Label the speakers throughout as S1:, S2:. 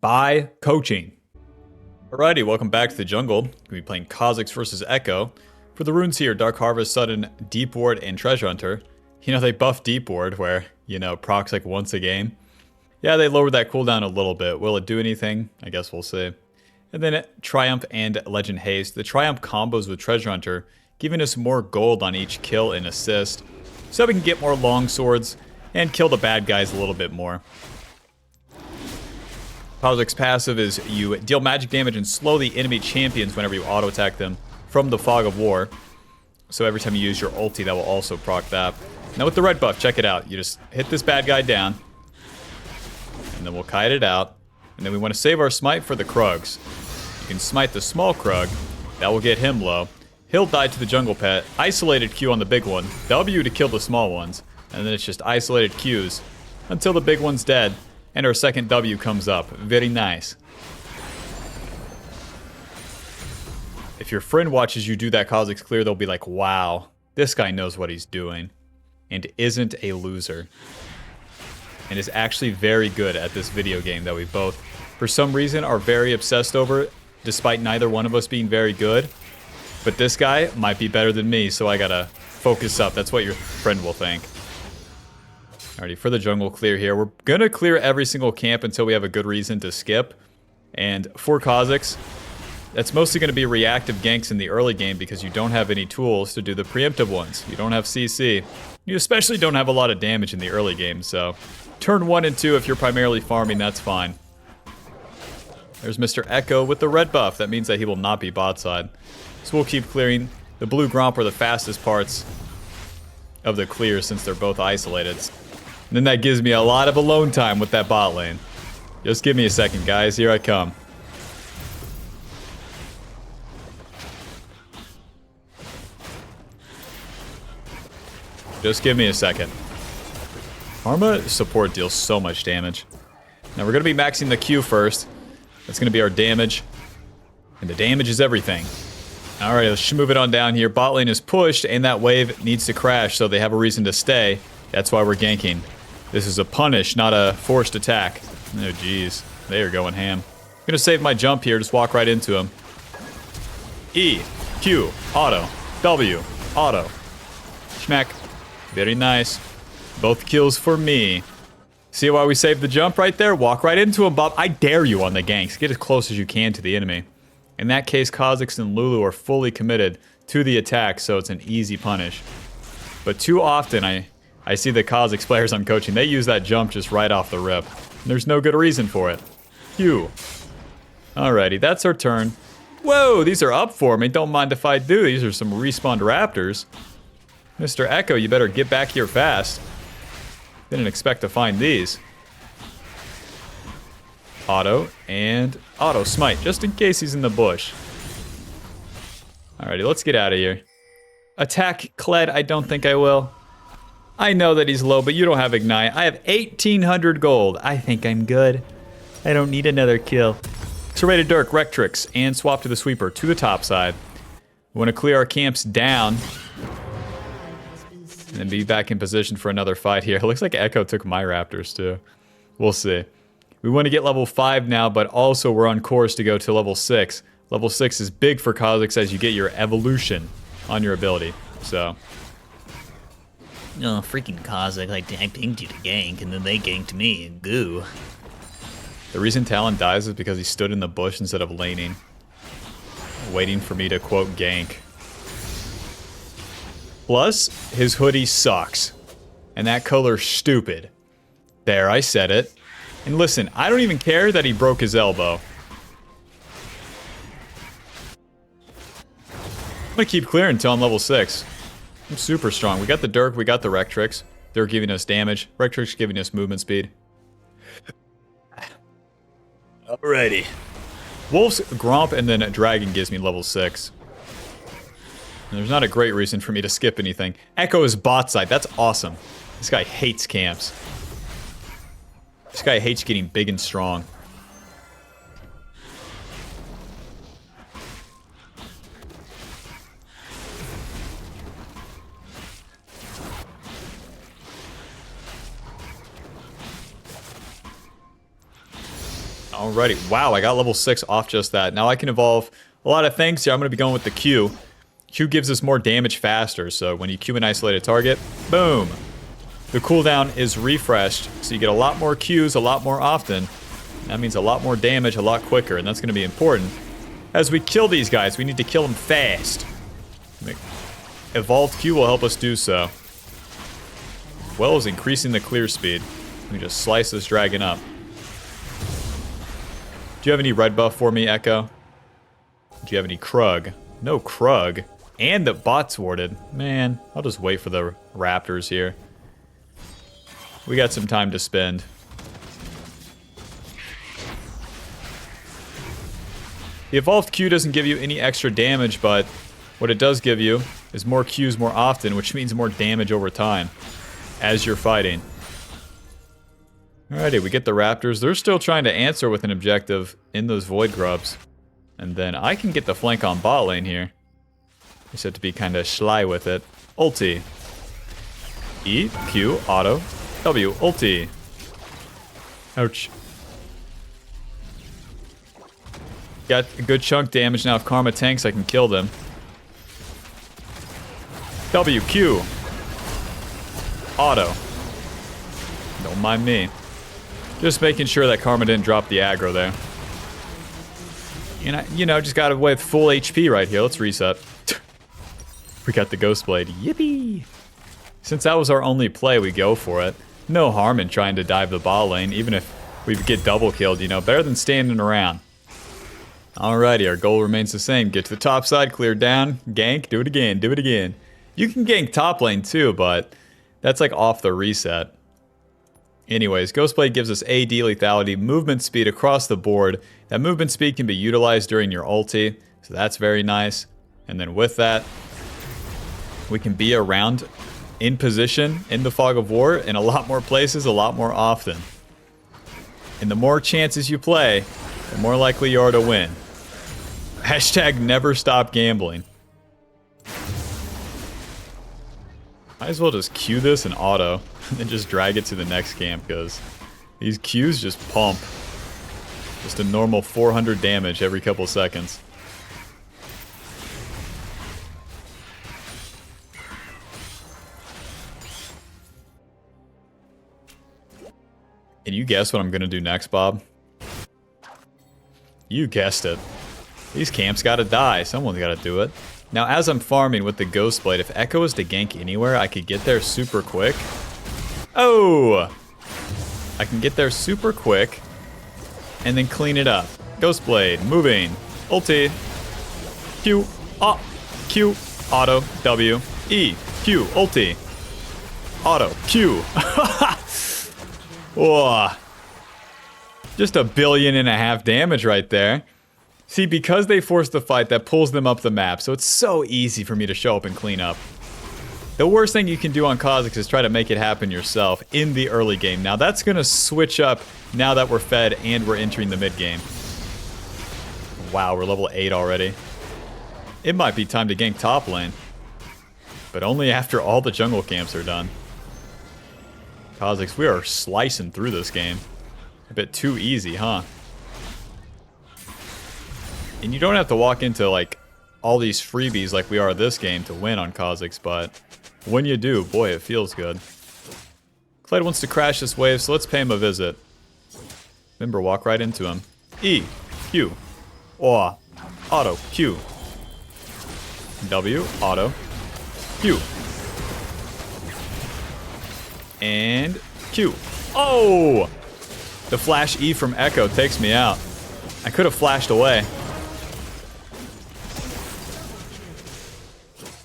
S1: by coaching. Alrighty, welcome back to the jungle. We'll be playing Kha'zix versus Echo. For the runes here, Dark Harvest, Sudden, Deep Ward, and Treasure Hunter. You know, they buffed Deep Ward where, you know, procs like once a game. Yeah, they lowered that cooldown a little bit. Will it do anything? I guess we'll see. And then Triumph and Legend Haste. The Triumph combos with Treasure Hunter, giving us more gold on each kill and assist, so we can get more long swords and kill the bad guys a little bit more. Kha'zix passive is you deal magic damage and slow the enemy champions whenever you auto attack them from the Fog of War. So every time you use your ulti, that will also proc that. Now with the red buff, check it out. You just hit this bad guy down, and then we'll kite it out. And then we want to save our smite for the Krugs. You can smite the small Krug. That will get him low. He'll die to the jungle pet. Isolated Q on the big one. W to kill the small ones. And then it's just isolated Qs until the big one's dead. And our second W comes up. Very nice. If your friend watches you do that Kha'zix clear, they'll be like, wow, this guy knows what he's doing. And isn't a loser. And is actually very good at this video game that we both, for some reason, are very obsessed over, despite neither one of us being very good. But this guy might be better than me, so I gotta focus up. That's what your friend will think. Alrighty, for the jungle clear here, we're gonna clear every single camp until we have a good reason to skip. And for Kha'zix, that's mostly gonna be reactive ganks in the early game because you don't have any tools to do the preemptive ones. You don't have CC. You especially don't have a lot of damage in the early game, so turn 1 and 2 if you're primarily farming, that's fine. There's Mr. Echo with the red buff. That means that he will not be bot side. So we'll keep clearing. The blue Gromp are the fastest parts of the clear since they're both isolated. And then that gives me a lot of alone time with that bot lane. Just give me a second, guys. Here I come. Just give me a second. Karma support deals so much damage. Now we're going to be maxing the Q first. That's going to be our damage. And the damage is everything. Alright, let's move it on down here. Bot lane is pushed, and that wave needs to crash, so they have a reason to stay. That's why we're ganking. This is a punish, not a forced attack. Oh, jeez. They are going ham. I'm going to save my jump here, just walk right into him. E, Q, auto, W, auto. Schmack. Very nice. Both kills for me. See why we saved the jump right there? Walk right into him, Bob. I dare you on the ganks. Get as close as you can to the enemy. In that case, Kha'zix and Lulu are fully committed to the attack, so it's an easy punish. But too often, I see the Kha'zix players I'm coaching, they use that jump just right off the rip. There's no good reason for it. Phew. Alrighty, that's our turn. Whoa, these are up for me. Don't mind if I do. These are some respawned raptors. Mr. Echo, you better get back here fast. Didn't expect to find these. Auto and auto smite, just in case he's in the bush. Alrighty, let's get out of here. Attack Kled, I don't think I will. I know that he's low, but you don't have Ignite. I have 1,800 gold. I think I'm good. I don't need another kill. Serrated Dirk, Rectrix, and swap to the sweeper to the top side. We want to clear our camps down. And then be back in position for another fight here. It looks like Echo took my raptors too. We'll see. We want to get level 5 now, but also we're on course to go to level 6. Level 6 is big for Kha'zix as you get your evolution on your ability. So.
S2: Oh, freaking Kha'zix, I pinged you to gank, and then they ganked me, and goo.
S1: The reason Talon dies is because he stood in the bush instead of laning. Waiting for me to, quote, gank. Plus, his hoodie sucks. And that color's stupid. There, I said it. And listen, I don't even care that he broke his elbow. I'm gonna keep clearing until I'm level 6. I'm super strong. We got the Dirk, we got the Rectrix. They're giving us damage. Rectrix giving us movement speed. Alrighty. Wolf's Gromp and then Dragon gives me level 6. And there's not a great reason for me to skip anything. Echo is bot side. That's awesome. This guy hates camps. This guy hates getting big and strong. Alrighty. Wow, I got level 6 off just that. Now I can evolve a lot of things here. I'm going to be going with the Q. Q gives us more damage faster, so when you Q an isolated target, boom. The cooldown is refreshed, so you get a lot more Qs a lot more often. That means a lot more damage a lot quicker, and that's going to be important. As we kill these guys, we need to kill them fast. Evolved Q will help us do so. As well as increasing the clear speed. We just slice this dragon up. Do you have any red buff for me, Echo? Do you have any Krug? No Krug. And the bot's warded. Man, I'll just wait for the raptors here. We got some time to spend. The evolved Q doesn't give you any extra damage, but what it does give you is more Qs more often, which means more damage over time as you're fighting. Alrighty, we get the raptors. They're still trying to answer with an objective in those void grubs. And then I can get the flank on bot lane here. Just have to be kind of sly with it. Ulti. E, Q, auto, W, ulti. Ouch. Got a good chunk damage now. If Karma tanks, I can kill them. W, Q. Auto. Don't mind me. Just making sure that Karma didn't drop the aggro there. And you know, just got away with full HP right here. Let's reset. We got the Ghost Blade. Yippee! Since that was our only play, we go for it. No harm in trying to dive the bot lane, even if we get double killed, you know, better than standing around. Alrighty, our goal remains the same. Get to the top side, clear down, gank, do it again, do it again. You can gank top lane too, but that's like off the reset. Anyways, Ghostblade gives us AD lethality, movement speed across the board. That movement speed can be utilized during your ulti, so that's very nice. And then with that, we can be around in position in the Fog of War in a lot more places, a lot more often. And the more chances you play, the more likely you are to win. Hashtag never stop gambling. Might as well just Q this and auto, and then just drag it to the next camp, because these Qs just pump. Just a normal 400 damage every couple seconds. Can you guess what I'm going to do next, Bob? You guessed it. These camps gotta die. Someone's gotta do it. Now, as I'm farming with the Ghost Blade, if Echo is to gank anywhere, I could get there super quick. Oh! I can get there super quick and then clean it up. Ghost Blade, moving. Ulti. Q. Q. Auto. W. E. Q. Ulti. Auto. Q. Whoa. Just 1.5 billion damage right there. See, because they force the fight, that pulls them up the map, so it's so easy for me to show up and clean up. The worst thing you can do on Kha'zix is try to make it happen yourself in the early game. Now, that's going to switch up now that we're fed and we're entering the mid game. Wow, we're level 8 already. It might be time to gank top lane, but only after all the jungle camps are done. Kha'zix, we are slicing through this game. A bit too easy, huh? And you don't have to walk into, like, all these freebies like we are this game to win on Kha'zix, but when you do, boy, it feels good. Clyde wants to crash this wave, so let's pay him a visit. Remember, walk right into him. E, Q, O, auto, Q. W, auto, Q. And Q. Oh! The flash E from Echo takes me out. I could have flashed away.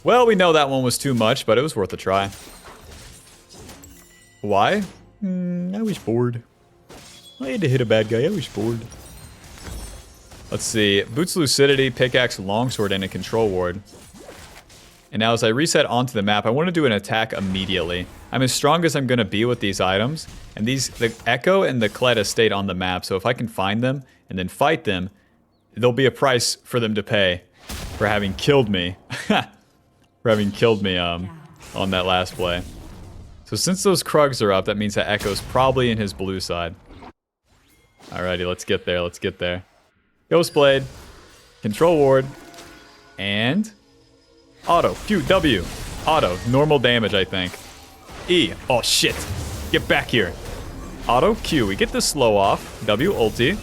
S1: Well, we know that one was too much, but it was worth a try. Why? I was bored. I had to hit a bad guy. I was bored. Let's see. Boots Lucidity, Pickaxe, Longsword, and a Control Ward. And now as I reset onto the map, I want to do an attack immediately. I'm as strong as I'm going to be with these items. And the Echo and the Kled stayed on the map, so if I can find them and then fight them, there'll be a price for them to pay for having killed me. For having killed me on that last play. So since those Krugs are up, that means that Echo's probably in his blue side. Alrighty, let's get there. Let's get there. Ghost Blade. Control Ward. And... auto. Q, W. Auto. Normal damage, I think. E. Oh, shit. Get back here. Auto, Q. We get the slow off. W, ulti.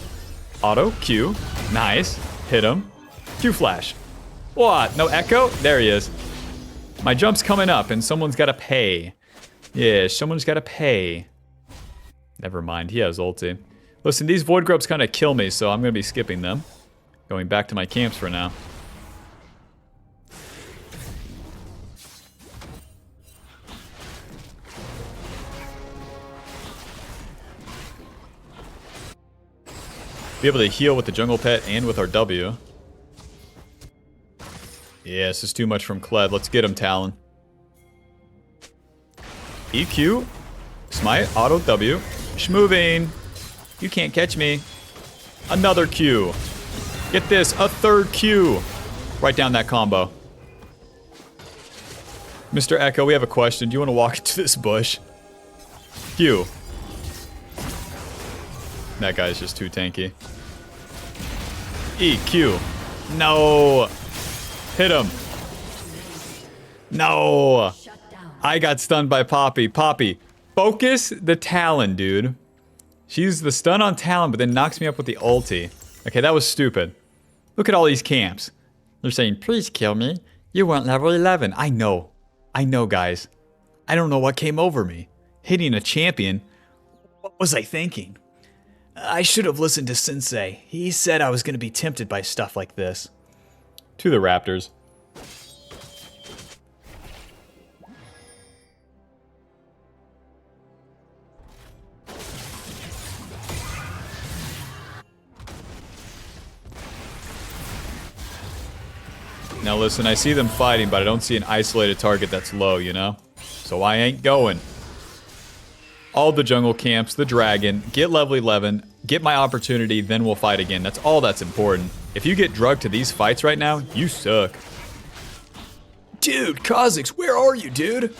S1: Auto, Q. Nice. Hit him. Q flash. What? No echo? There he is. My jump's coming up, and someone's got to pay. Yeah, someone's got to pay. Never mind. He has ulti. Listen, these Void Grubs kind of kill me, so I'm going to be skipping them. Going back to my camps for now. Be able to heal with the jungle pet and with our W. Yeah, this is too much from Kled. Let's get him, Talon. EQ. Smite. Auto W. Schmoving. You can't catch me. Another Q. Get this. A third Q. Write down that combo. Mr. Echo, we have a question. Do you want to walk into this bush? Q. That guy's just too tanky. EQ. No. Hit him. No. I got stunned by Poppy. Poppy, focus the Talon, dude. She used the stun on Talon, but then knocks me up with the ulti. Okay, that was stupid. Look at all these camps. They're saying, please kill me. You weren't level 11. I know. I know, guys. I don't know what came over me. Hitting a champion. What was I thinking? I should have listened to Sensei. He said I was going to be tempted by stuff like this. To the Raptors. Now listen, I see them fighting, but I don't see an isolated target that's low, you know? So I ain't going. All the jungle camps, the dragon, get level 11, get my opportunity, then we'll fight again. That's all that's important. If you get drugged to these fights right now, you suck. Dude, Kha'Zix, where are you, dude?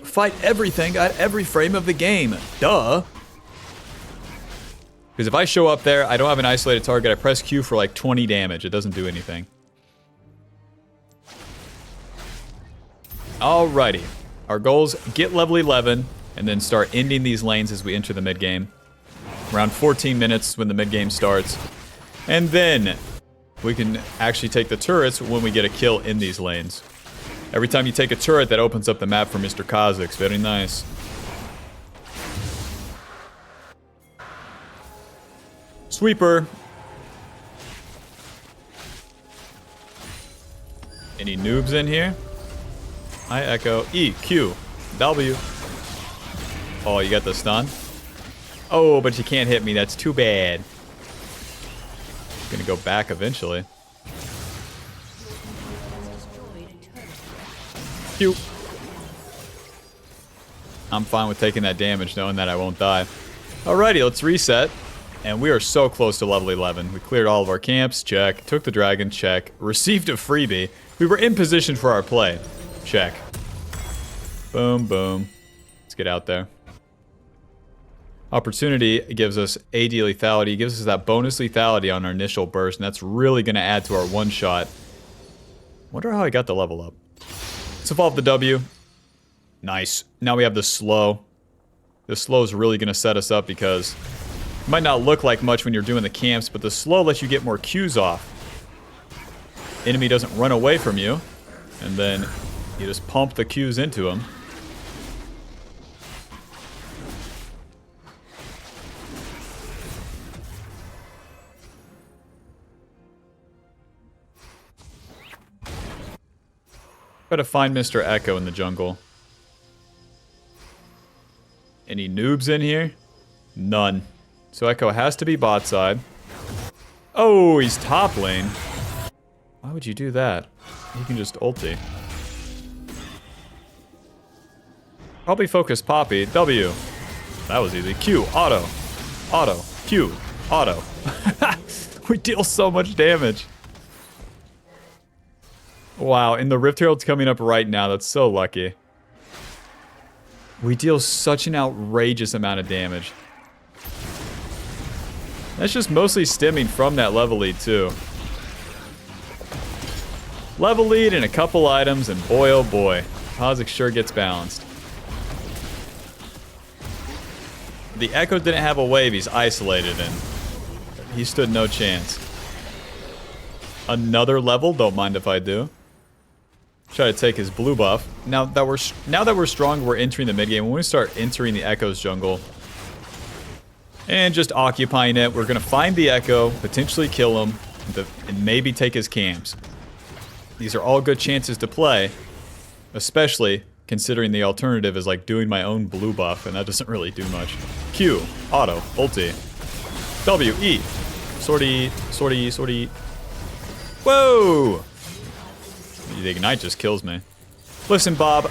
S1: Fight everything at every frame of the game. Duh. Because if I show up there, I don't have an isolated target, I press Q for like 20 damage. It doesn't do anything. Alrighty. Our goals, get level 11, and then start ending these lanes as we enter the mid-game. Around 14 minutes when the mid-game starts. And then we can actually take the turrets when we get a kill in these lanes. Every time you take a turret, that opens up the map for Mr. Kha'Zix. Very nice. Sweeper. Any noobs in here? I echo. E, Q, W. Oh, you got the stun? Oh, but you can't hit me. That's too bad. Gonna go back eventually. Q. I'm fine with taking that damage, knowing that I won't die. Alrighty, let's reset. And we are so close to level 11. We cleared all of our camps, check. Took the dragon, check. Received a freebie. We were in position for our play. Check. Boom, boom. Let's get out there. Opportunity gives us AD lethality. Gives us that bonus lethality on our initial burst, and that's really going to add to our one-shot. Wonder how I got the level up. Let's evolve the W. Nice. Now we have the slow. The slow is really going to set us up because it might not look like much when you're doing the camps, but the slow lets you get more Qs off. Enemy doesn't run away from you, and then you just pump the Qs into him. Gotta find Mr. Echo in the jungle. Any noobs in here? None. So Echo has to be bot side. Oh, he's top lane. Why would you do that? You can just ulti. Probably focus Poppy. W. That was easy. Q. Auto. Auto. Q. Auto. We deal so much damage. Wow, and the Rift Herald's coming up right now. That's so lucky. We deal such an outrageous amount of damage. That's just mostly stemming from that level lead, too. Level lead and a couple items, and boy, oh boy. Kha'zix sure gets balanced. The Echo didn't have a wave, he's isolated, and he stood no chance. Another level, don't mind if I do. Try to take his blue buff. Now that we're strong, we're entering the mid game. When we start entering the Echo's jungle and just occupying it, we're gonna find the Echo, potentially kill him, and maybe take his camps. These are all good chances to play, especially considering the alternative is like doing my own blue buff, and that doesn't really do much. Q, auto, ulti, W, E, sortie, sortie, sortie. Whoa! The ignite just kills me. Listen, Bob.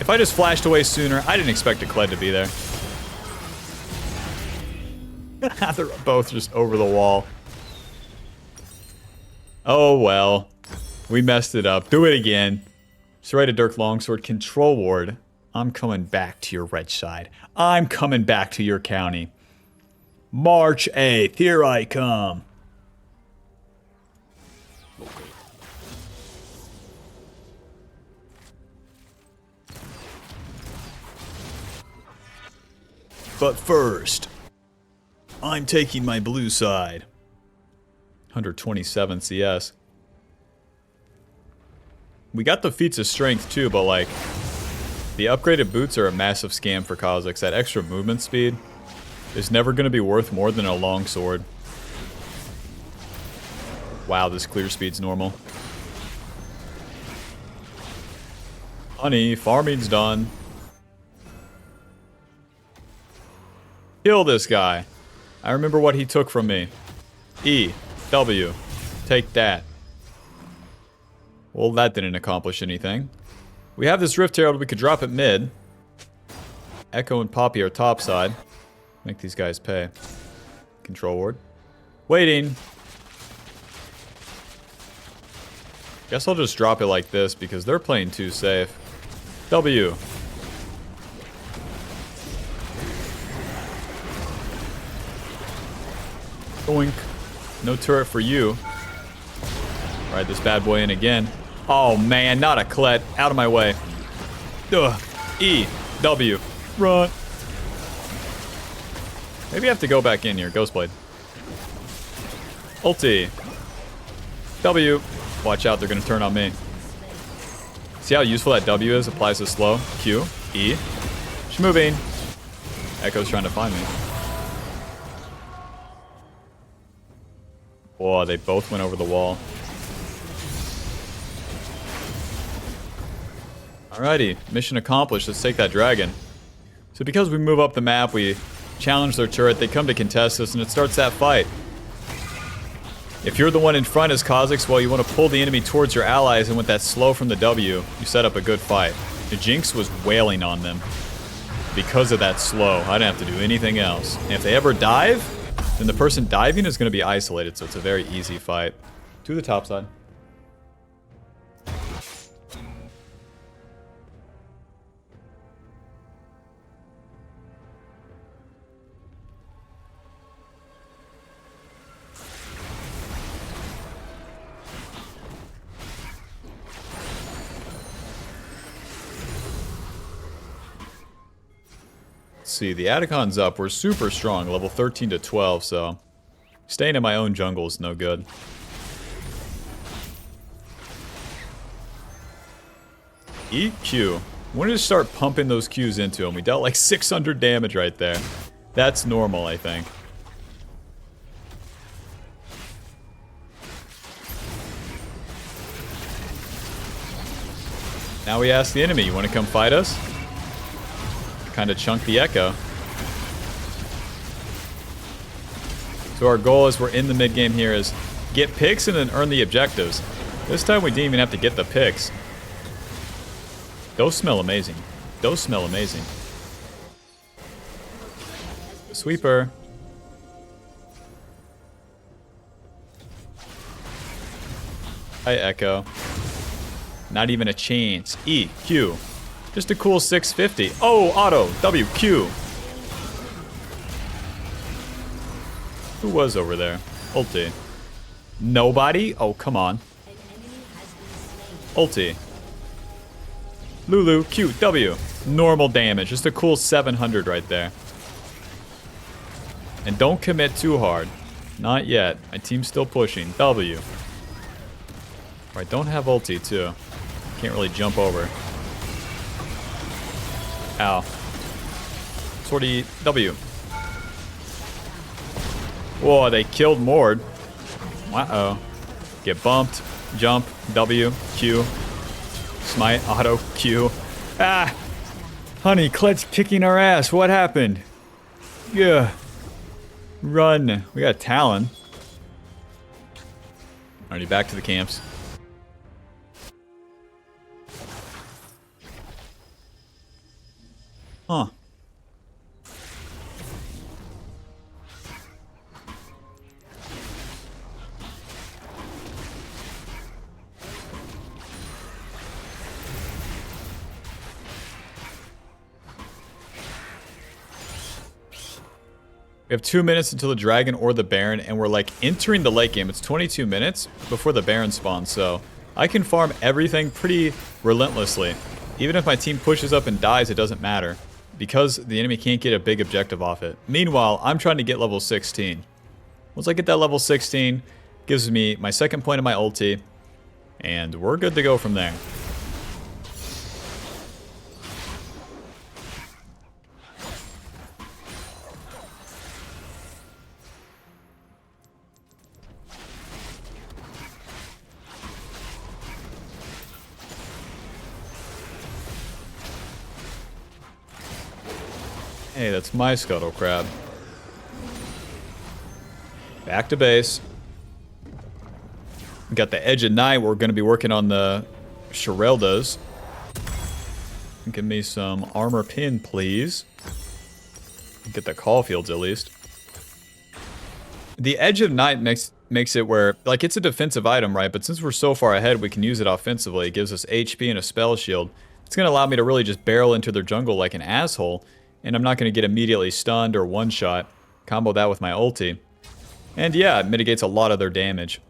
S1: If I just flashed away sooner, I didn't expect a Kled to be there. They're both just over the wall. Oh well. We messed it up. Do it again. Serrated Dirk Longsword, Control Ward. I'm coming back to your red side. I'm coming back to your county. March 8th, here I come. But first, I'm taking my blue side. 127 CS. We got the feats of strength too, but like, the upgraded boots are a massive scam for Kha'zix. That extra movement speed is never going to be worth more than a long sword. Wow, this clear speed's normal. Honey, farming's done. Kill this guy. I remember what he took from me. E, W, take that. Well, that didn't accomplish anything. We have this Rift Herald, we could drop it mid. Echo and Poppy are topside. Make these guys pay. Control Ward. Waiting. Guess I'll just drop it like this because they're playing too safe. W. Boink. No turret for you. Ride this bad boy in again. Oh man, not a Kled. Out of my way. Ugh. E. W. Run. Maybe I have to go back in here. Ghostblade. Ulti. W. Watch out, they're gonna turn on me. See how useful that W is? Applies to slow. Q. E. She's moving. Echo's trying to find me. Whoa, they both went over the wall. Alrighty, mission accomplished. Let's take that dragon. So because we move up the map, we challenge their turret, they come to contest us, and it starts that fight. If you're the one in front as Kha'zix, well, you want to pull the enemy towards your allies, and with that slow from the W, you set up a good fight. The Jinx was wailing on them because of that slow. I didn't have to do anything else. And if they ever dive, then the person diving is going to be isolated, so it's a very easy fight. To the top side. See, the Atacon's up. We're super strong, level 13 to 12, so staying in my own jungle is no good. EQ. We wanted to start pumping those Qs into him. We dealt like 600 damage right there. That's normal, I think. Now we ask the enemy, you want to come fight us? Kind of chunk the Echo. So our goal as we're in the mid game here is get picks and then earn the objectives. This time we didn't even have to get the picks. Those smell amazing. Those smell amazing. Sweeper. Hi, Echo. Not even a chance. E, Q. Just a cool 650. Oh, auto. W, Q. Who was over there? Ulti. Nobody? Oh, come on. Ulti. Lulu, Q, W. Normal damage. Just a cool 700 right there. And don't commit too hard. Not yet. My team's still pushing. W. Right, don't have ulti too. Can't really jump over. Ow. Sortie W. Whoa, they killed Mord. Uh-oh. Get bumped. Jump. W. Q. Smite. Auto. Q. Ah! Honey, Klet's kicking our ass. What happened? Yeah. Run. We got Talon. Already back to the camps. Huh. We have 2 minutes until the dragon or the baron, and we're like entering the late game. It's 22 minutes before the baron spawns, so I can farm everything pretty relentlessly. Even if my team pushes up and dies, it doesn't matter, because the enemy can't get a big objective off it. Meanwhile, I'm trying to get level 16. Once I get that level 16, gives me my second point of my ulti, and we're good to go from there. Hey, that's my scuttle crab. Back to base. We got the Edge of Night. We're going to be working on the Shereldas. Give me some armor pin, please. Get the Caulfields at least. The Edge of Night makes it where, like, it's a defensive item, right? But since we're so far ahead, we can use it offensively. It gives us HP and a spell shield. It's going to allow me to really just barrel into their jungle like an asshole. And I'm not going to get immediately stunned or one-shot. Combo that with my ulti. And yeah, it mitigates a lot of their damage.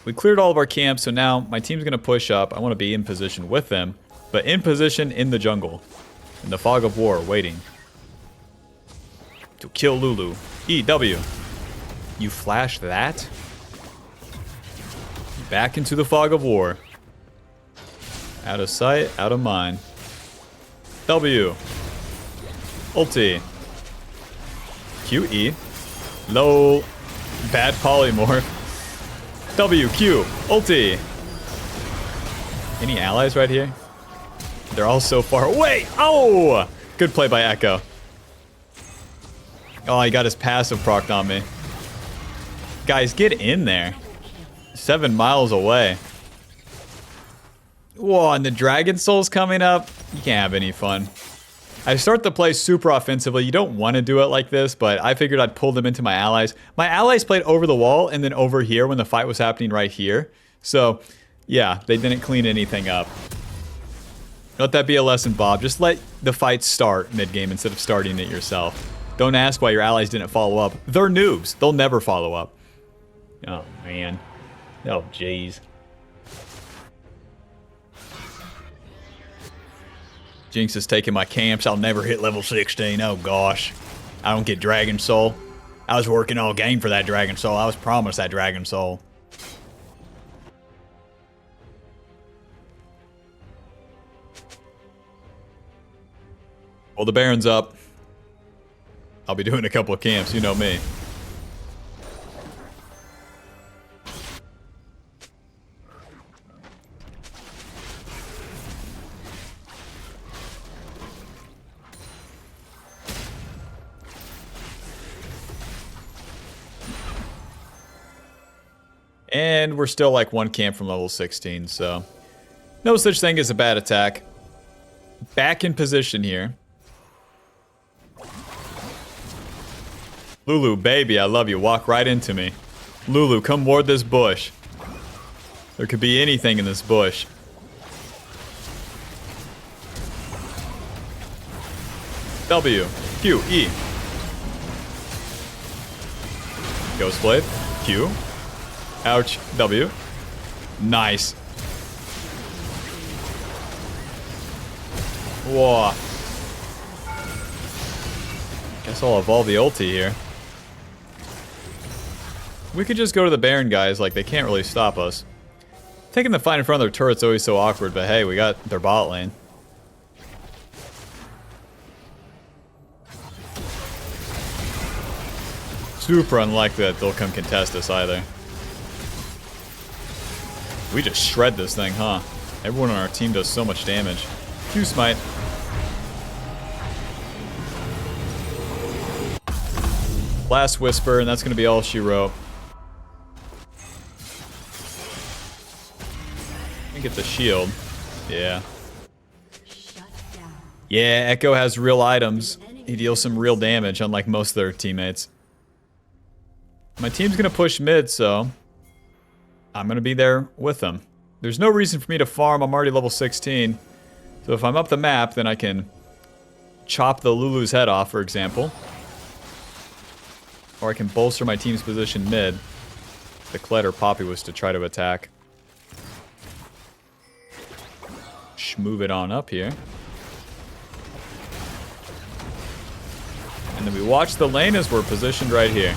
S1: We cleared all of our camps, so now my team's going to push up. I want to be in position with them, but in position in the jungle. In the fog of war, waiting. To kill Lulu. EW. You flash that? Back into the fog of war. Out of sight, out of mind. W. Ulti. QE. Low. Bad polymorph. W. Q. Ulti. Any allies right here? They're all so far away. Oh! Good play by Echo. Oh, he got his passive procced on me. Guys, get in there. 7 miles away. Whoa, and the Dragon Soul's coming up. You can't have any fun. I start the play super offensively. You don't want to do it like this, but I figured I'd pull them into my allies. My allies played over the wall and then over here when the fight was happening right here. So, yeah, they didn't clean anything up. Let that be a lesson, Bob. Just let the fight start mid-game instead of starting it yourself. Don't ask why your allies didn't follow up. They're noobs. They'll never follow up. Oh, man. Oh, jeez. Jinx is taking my camps. I'll never hit level 16. Oh, gosh. I don't get Dragon Soul. I was working all game for that Dragon Soul. I was promised that Dragon Soul. Well, the Baron's up. I'll be doing a couple of camps. You know me. And we're still like one camp from level 16, so no such thing as a bad attack. Back in position here. Lulu, baby, I love you. Walk right into me. Lulu, come ward this bush. There could be anything in this bush. W, Q, E. Ghost Blade. Q. Ouch. W. Nice. Whoa. Guess I'll evolve the ulti here. We could just go to the Baron guys, like they can't really stop us. Taking the fight in front of their turret's always so awkward, but hey, we got their bot lane. Super unlikely that they'll come contest us either. We just shred this thing, huh? Everyone on our team does so much damage. Q smite. Last whisper, and that's gonna be all she wrote. Let me get the shield. Yeah. Yeah, Echo has real items. He deals some real damage, unlike most of their teammates. My team's gonna push mid, so I'm gonna be there with them. There's no reason for me to farm. I'm already level 16. So if I'm up the map, then I can chop the Lulu's head off, for example. Or I can bolster my team's position mid. The Kled or Poppy was to try to attack. Move it on up here. And then we watch the lane as we're positioned right here.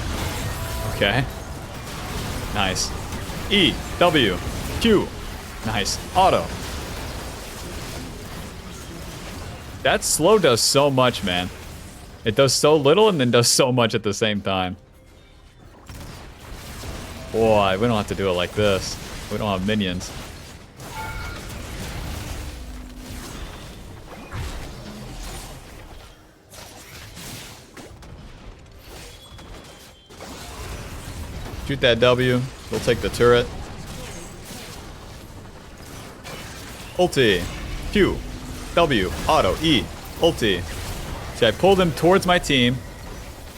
S1: Okay. Nice. E, W, Q. Nice. Auto. That slow does so much, man. It does so little and then does so much at the same time. Boy, we don't have to do it like this. We don't have minions. Shoot that W. We'll take the turret. Ulti. Q. W. Auto. E. Ulti. See, I pull them towards my team.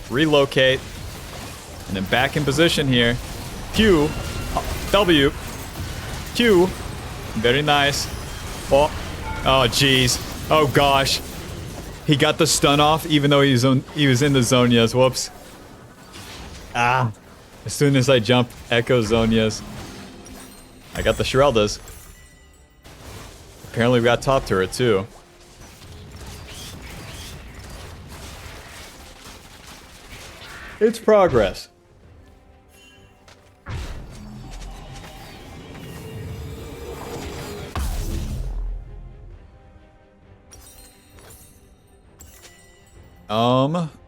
S1: Relocate. And then back in position here. Q. W. Q. Very nice. Oh. Oh, jeez. Oh, gosh. He got the stun off even though he was in the zone. Yes. Whoops. Ah. As soon as I jump, Echo Zonias. I got the Shireldas. Apparently we got top turret too. It's progress.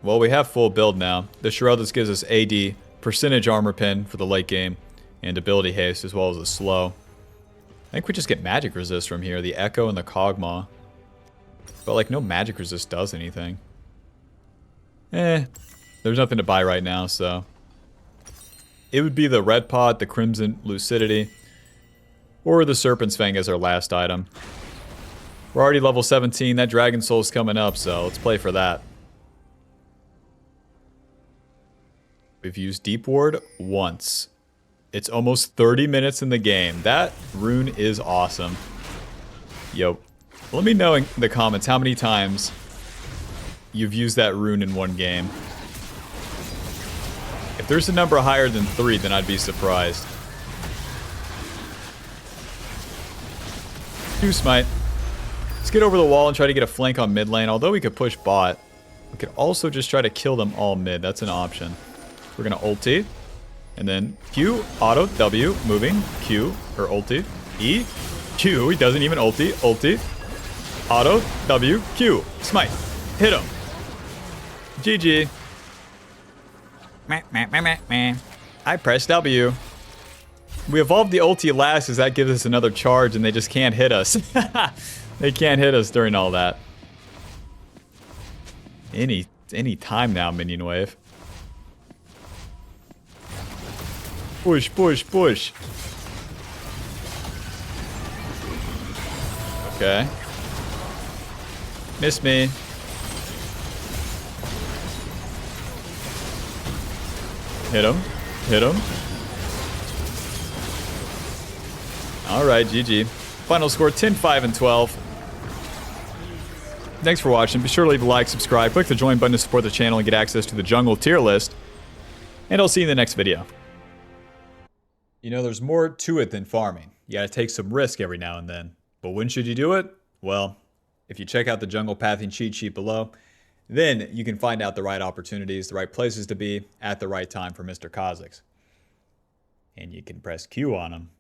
S1: Well, we have full build now. The Shireldas gives us AD, percentage armor pin for the late game, and ability haste as well as a slow. I think we just get magic resist from here, the Echo and the Kog'Maw. But like no magic resist does anything. There's nothing to buy right now, so. It would be the Red Pod, the Crimson Lucidity, or the Serpent's Fang as our last item. We're already level 17, that Dragon Soul's coming up, so let's play for that. We've used Deep Ward once. It's almost 30 minutes in the game. That rune is awesome. Yo, let me know in the comments how many times you've used that rune in one game. If there's a number higher than 3, then I'd be surprised. Q smite. Let's get over the wall and try to get a flank on mid lane. Although we could push bot, we could also just try to kill them all mid. That's an option. We're gonna ulti, and then Q, auto, W, moving, Q, or ulti, E, Q, he doesn't even ulti, auto, W, Q, smite, hit him. GG. I pressed W. We evolved the ulti last as that gives us another charge and they just can't hit us. They can't hit us during all that. Any time now, minion wave. Push, push, push. Okay. Miss me. Hit him. Hit him. Alright, GG. Final score 10, 5, and 12. Thanks for watching. Be sure to leave a like, subscribe, click the join button to support the channel and get access to the jungle tier list. and I'll see you in the next video. You know, there's more to it than farming. You gotta take some risk every now and then. But when should you do it? Well, if you check out the jungle pathing cheat sheet below, then you can find out the right opportunities, the right places to be at the right time for Mr. Kha'zix. And you can press Q on them